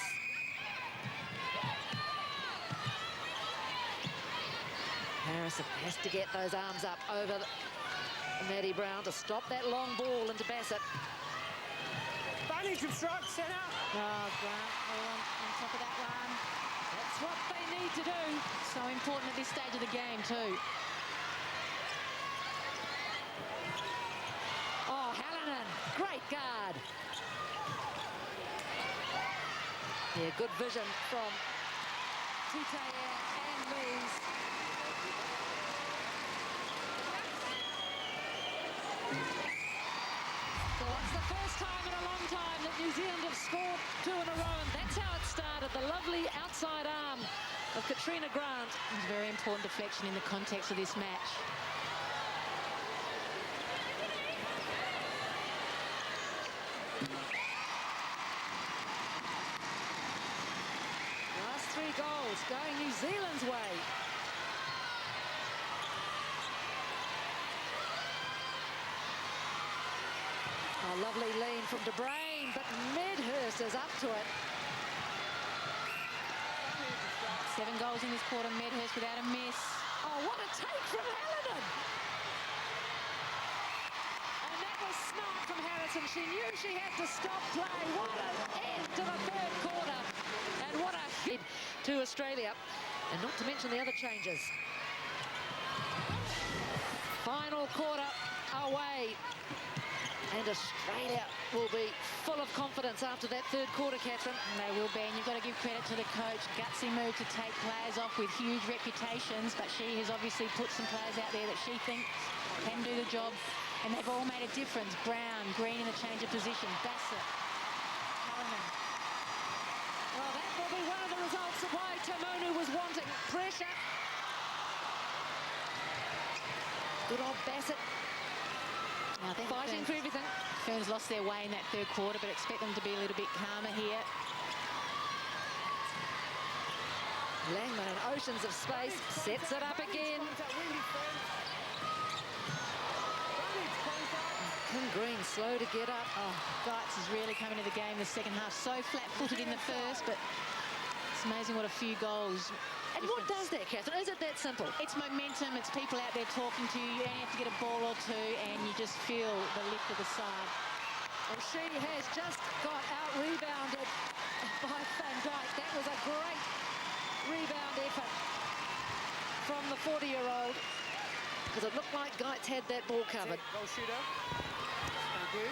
Harrison has to get those arms up over Maddie Brown to stop that long ball into Bassett. Advantage of struck, centre. Oh, Grant on top of that one. That's what they need to do. So important at this stage of the game too. Oh, Hallinan, great guard. Yeah, good vision from Tutaia and Lees. So it's the first time in a long time that New Zealand have scored 2 in a row, and that's how it started. The lovely outside arm of Katrina Grant. It's a very important deflection in the context of this match. Last 3 goals going New Zealand's way. Oh, lovely lean from De Bruyne, but Medhurst is up to it. 7 goals in this quarter, Medhurst without a miss. Oh, what a take from Hallinan! And that was smart from Harrison. She knew she had to stop play. What an end to the third quarter. And what a hit to Australia. And not to mention the other changes. Final quarter away. And Australia will be full of confidence after that third quarter, Catherine. And they will be, and you've got to give credit to the coach. Gutsy move to take players off with huge reputations, but she has obviously put some players out there that she thinks can do the job, and they've all made a difference. Brown, Green in the change of position, Bassett, Cullinan. Well, that will be one of the results of why Tamonu was wanting pressure. Good old Bassett. Now, I think Fighting for everything. Ferns lost their way in that third quarter, but expect them to be a little bit calmer here. Langman in oceans of space, sets it up again. Kim Green slow to get up. Oh, Geitz is really coming to the game the second half. So flat-footed in the first, but it's amazing what a few goals. And what does that, Catherine? Is it that simple? It's momentum. It's people out there talking to you. You only have to get a ball or two, and you just feel the lift of the side. Well, she has just got out-rebounded by Van Dijk. That was a great rebound effort from the 40-year-old, because it looked like Geitz had that ball covered. Goal shooter. Thank you.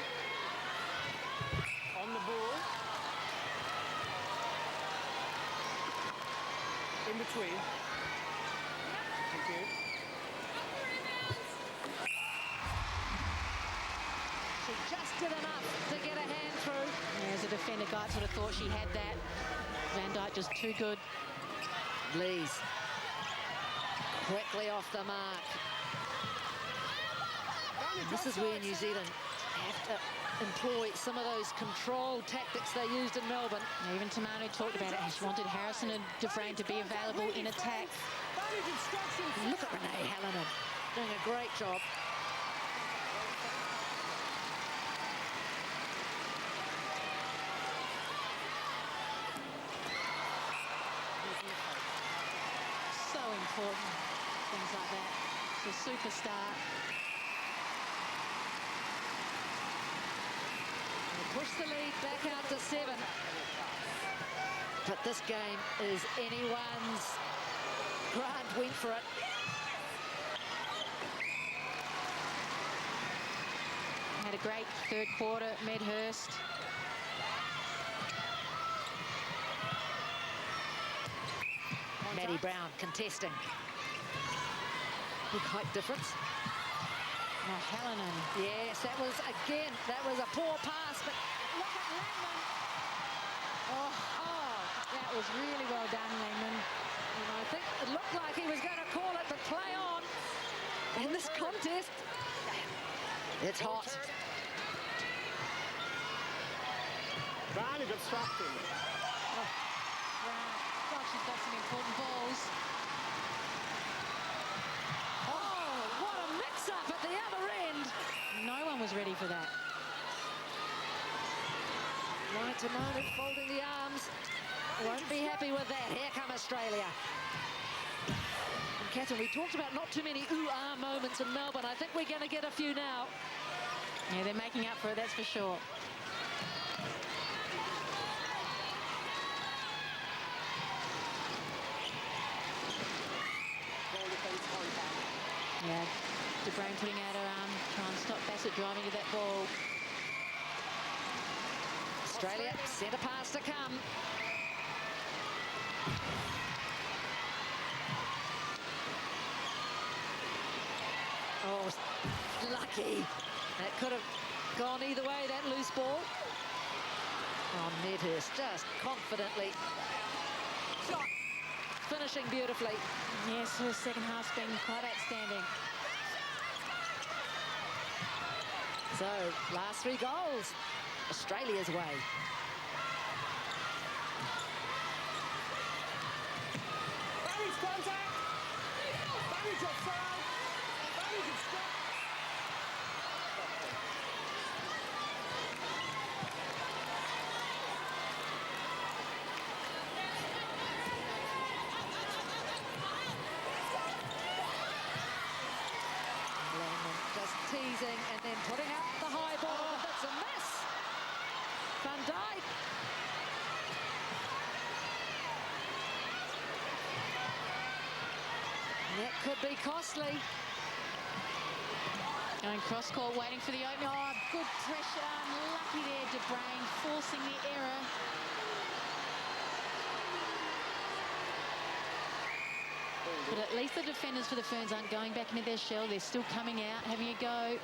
On the ball. In between. Thank you. She just did enough to get a hand through. Yeah, as a defender, Geitz would have thought she had that. Van Dijk just too good. Lees quickly off the mark. This is where New Zealand have to employ some of those control tactics they used in Melbourne. Yeah, even Tamanu talked about it. She wanted Harrison and Dufresne to be available in attack. Look at Renee Hallinan doing a great job. So important, things like that. She's a superstar. Push the lead back out to 7. But this game is anyone's. Grant went for it. Had a great third quarter, Medhurst. Maddie Brown contesting. Big height difference. Now Hallinan. Yes, that was, again, that was a poor pass, but look at Langman. Oh, that was really well done, Langman. And I think it looked like he was going to call it, but play on. In this contest, it's hot. Brown is obstructing. Brown. God, she's got some important balls. Oh, what a mix-up at the other end. No one was ready for that. Right, Tamonu folding the arms. Won't be happy with that. Here come Australia. And Catherine, we talked about not too many ooh-ah moments in Melbourne. I think we're going to get a few now. Yeah, they're making up for it, that's for sure. Yeah, Dufresne putting out her arm, trying to stop Bassett driving to that ball. Australia, centre pass to come. Oh, lucky. That could have gone either way, that loose ball. Oh, Medhurst just confidently finishing beautifully. Yes, her second half's been quite outstanding. So, last 3 goals, Australia's way. Barry's contact. Barry's offside. Barry's obstruct. Langman just teasing and then putting up the high ball. But that's a miss. Van Dijk. That could be costly. Going cross-court, waiting for the opening. Oh, good pressure. Unlucky there, De Bruyne, forcing the error. But at least the defenders for the Ferns aren't going back into their shell. They're still coming out, having a go.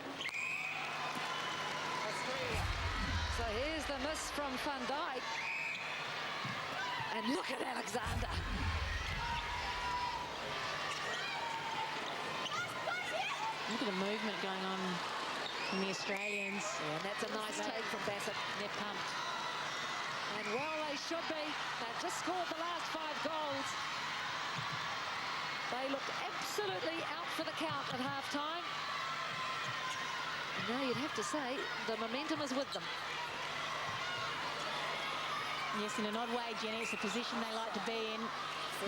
So here's the miss from Van Dijk. And look at Alexander. Look at the movement going on from the Australians. Yeah, and that's a nice take from Bassett. They're pumped. And well, they should be. They've just scored the last 5 goals. They looked absolutely out for the count at half-time. And now you'd have to say the momentum is with them. Yes, in an odd way, Jenny, it's a position they like to be in.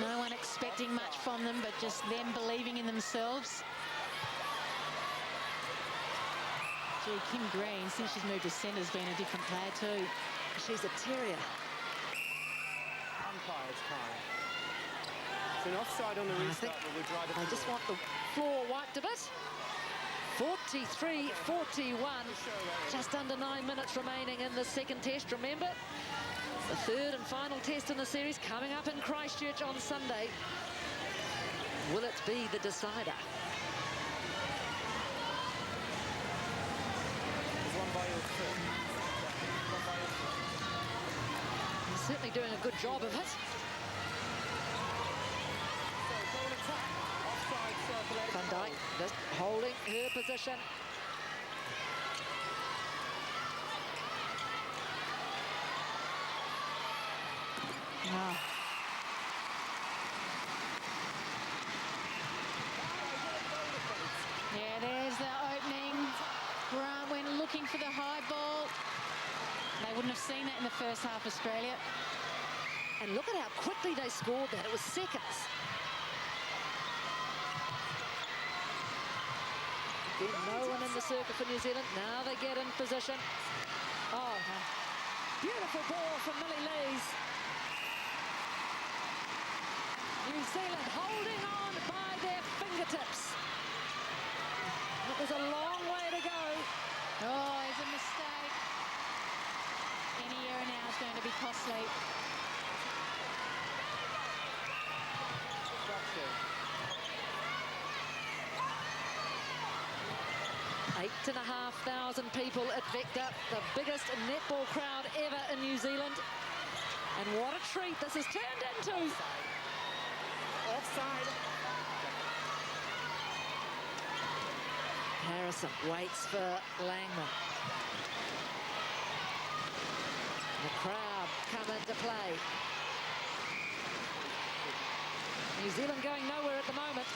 No one expecting much from them, but just them believing in themselves. Gee, Kim Green, since she's moved to centre, has been a different player too. She's a terrier. Umpire's time. It's an offside on the restart, but we'd rather... I just want the floor wiped a bit. 43-41. Just under 9 minutes remaining in the second test. Remember, the third and final test in the series coming up in Christchurch on Sunday. Will it be the decider? He's certainly doing a good job of it. Van Dijk just holding her position. Wow. Yeah, there's the opening. Grant went looking for the high ball. They wouldn't have seen that in the first half, Australia. And look at how quickly they scored that. It was seconds. No one in the circuit for New Zealand. Now they get in position. Oh, beautiful ball from Millie Lees. New Zealand holding on by their fingertips. It was a long way to go. Oh, it's a mistake. Any error now is going to be costly. 8,500 people at Vector, the biggest netball crowd ever in New Zealand. And what a treat this has turned into. Offside. Harrison waits for Langman. The crowd come into play. New Zealand going nowhere at the moment.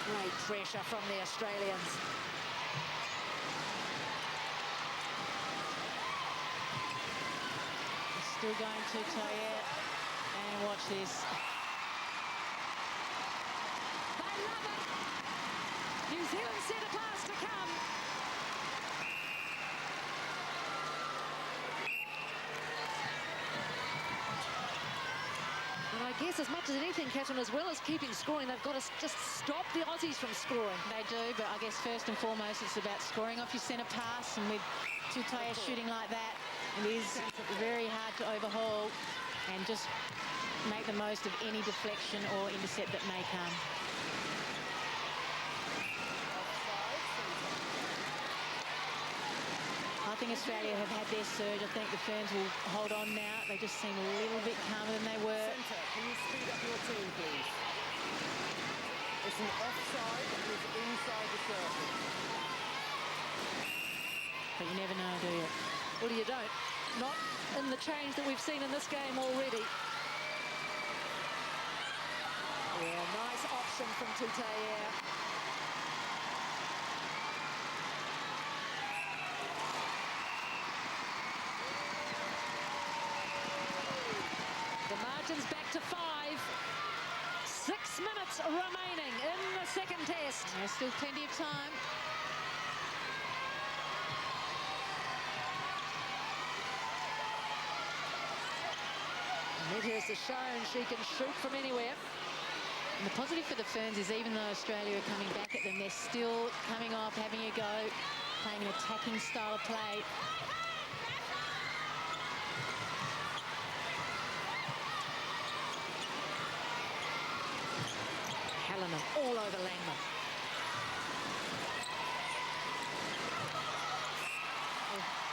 Great pressure from the Australians. Still going to Tayer. And watch this. They love it. New Zealand centre pass to come. And I guess as much as anything, Catherine, as well as keeping scoring, they've got to just stop the Aussies from scoring. They do, but I guess first and foremost it's about scoring off your centre pass, and with Tayer shooting like that, it is very hard to overhaul and just make the most of any deflection or intercept that may come. I think Australia have had their surge. I think the Ferns will hold on now. They just seem a little bit calmer than they were. Centre, can you speed up your team, please? It's an offside that is inside the circle. But you never know, do you? Well, you don't. Not in the change that we've seen in this game already. Yeah, nice option from Tayer. The margin's back to 5. 6 minutes remaining in the second test. There's still plenty of time. And let her This has shown she can shoot from anywhere. And the positive for the Ferns is even though Australia are coming back at them, they're still coming off, having a go, playing an attacking style of play. Hallinan all over Langman.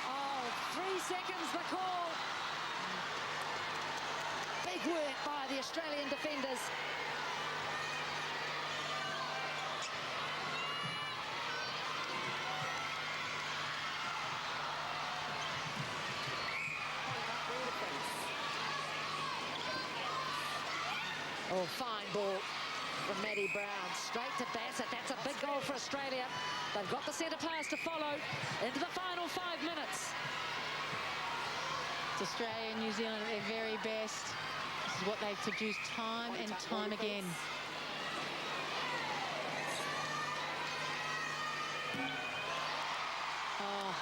Oh, 3 seconds the call. Big work by the Australian defenders. Oh, fine ball from Maddie Brown. Straight to Bassett. That's a big goal for Australia. They've got the centre pass to follow into the final 5 minutes. It's Australia and New Zealand at their very best. This is what they've produced time and time again. Oh.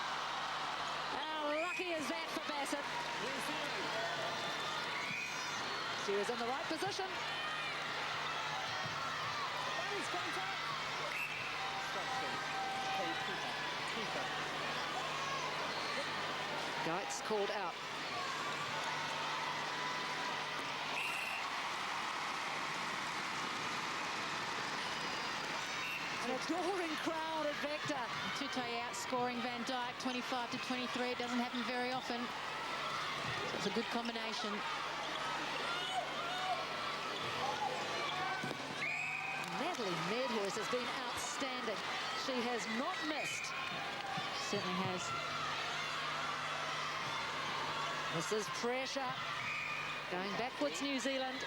How lucky is that for Bassett? She was in the right position. Geitz called out. An adoring crowd at Vector. Tutay outscoring Van Dyke 25-23. It doesn't happen very often. So it's a good combination. Natalie Medhurst has been outstanding. She has not missed. She certainly has. This is pressure. Going backwards, New Zealand.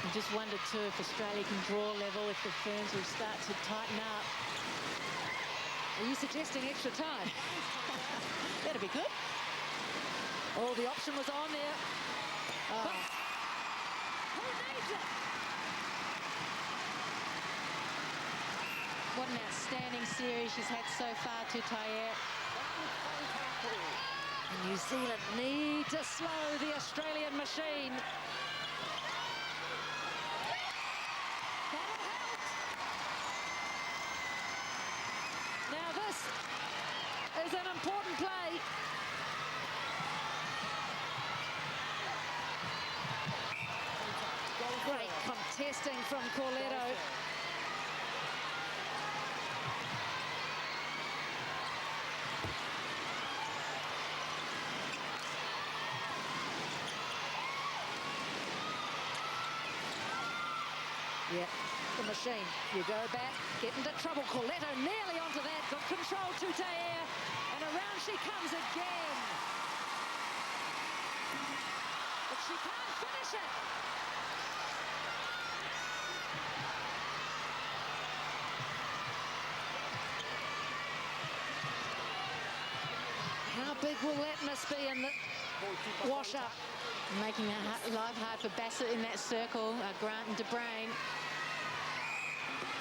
I just wonder too if Australia can draw level, if the Ferns will start to tighten up. Are you suggesting extra time? That'd be good. Oh, the option was on there. Oh. But who needs it? What an outstanding series she's had so far, Tutay. New Zealand need to slow the Australian machine. That'll help. Now this is an important play. Great contesting from Corletto. Yeah, the machine. You go back, get into trouble. Corletto nearly onto that. Good control, Tutay. And around she comes again. But she can't finish it. How big will that miss be in the wash-up? Making life hard for Bassett in that circle, Grant and De Bruyn.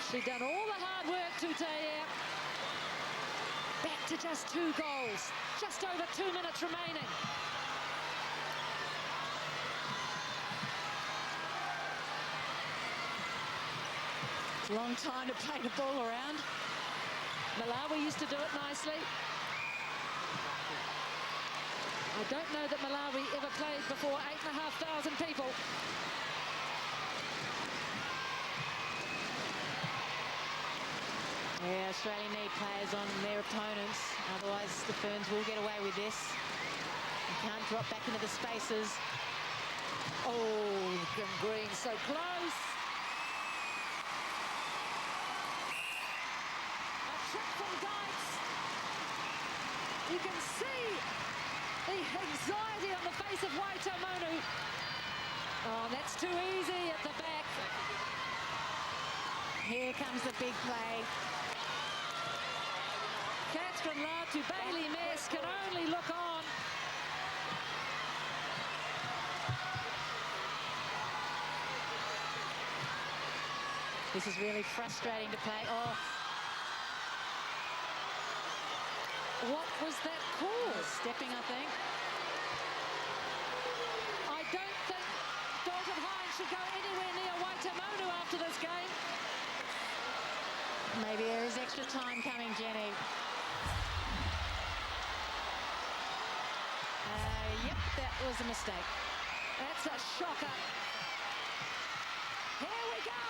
She's done all the hard work, Tutay. Back to just 2 goals. Just over 2 minutes remaining. Long time to play the ball around. Malawi used to do it nicely. I don't know that Malawi ever played before 8,500 people. Yeah, Australia need players on their opponents, otherwise the Ferns will get away with this. You can't drop back into the spaces. Oh, Green so close. A trip from Geitz. You can see the anxiety on the face of Waitomonu. Oh, that's too easy at the back. Here comes the big play. Catherine Latu, Bailey Mess can only look on. This is really frustrating to play. Oh, What was that call? stepping, I think. should go anywhere near Waitamounu after this game. Maybe there is extra time coming, Jenny. Yep, that was a mistake. That's a shocker. Here we go.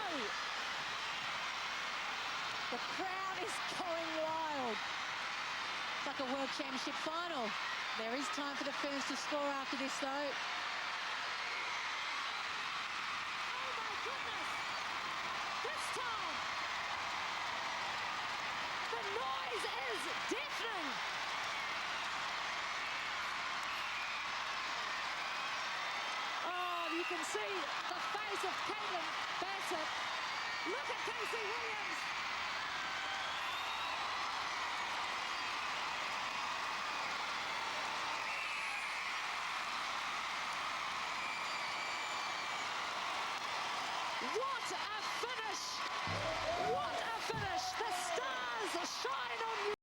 The crowd is going wild. It's like a World Championship final. There is time for the Ferns to score after this, though. Oh my goodness. This time. The noise is deafening. Oh, you can see the face of Caitlin Bassett. Look at Casey Williams. What a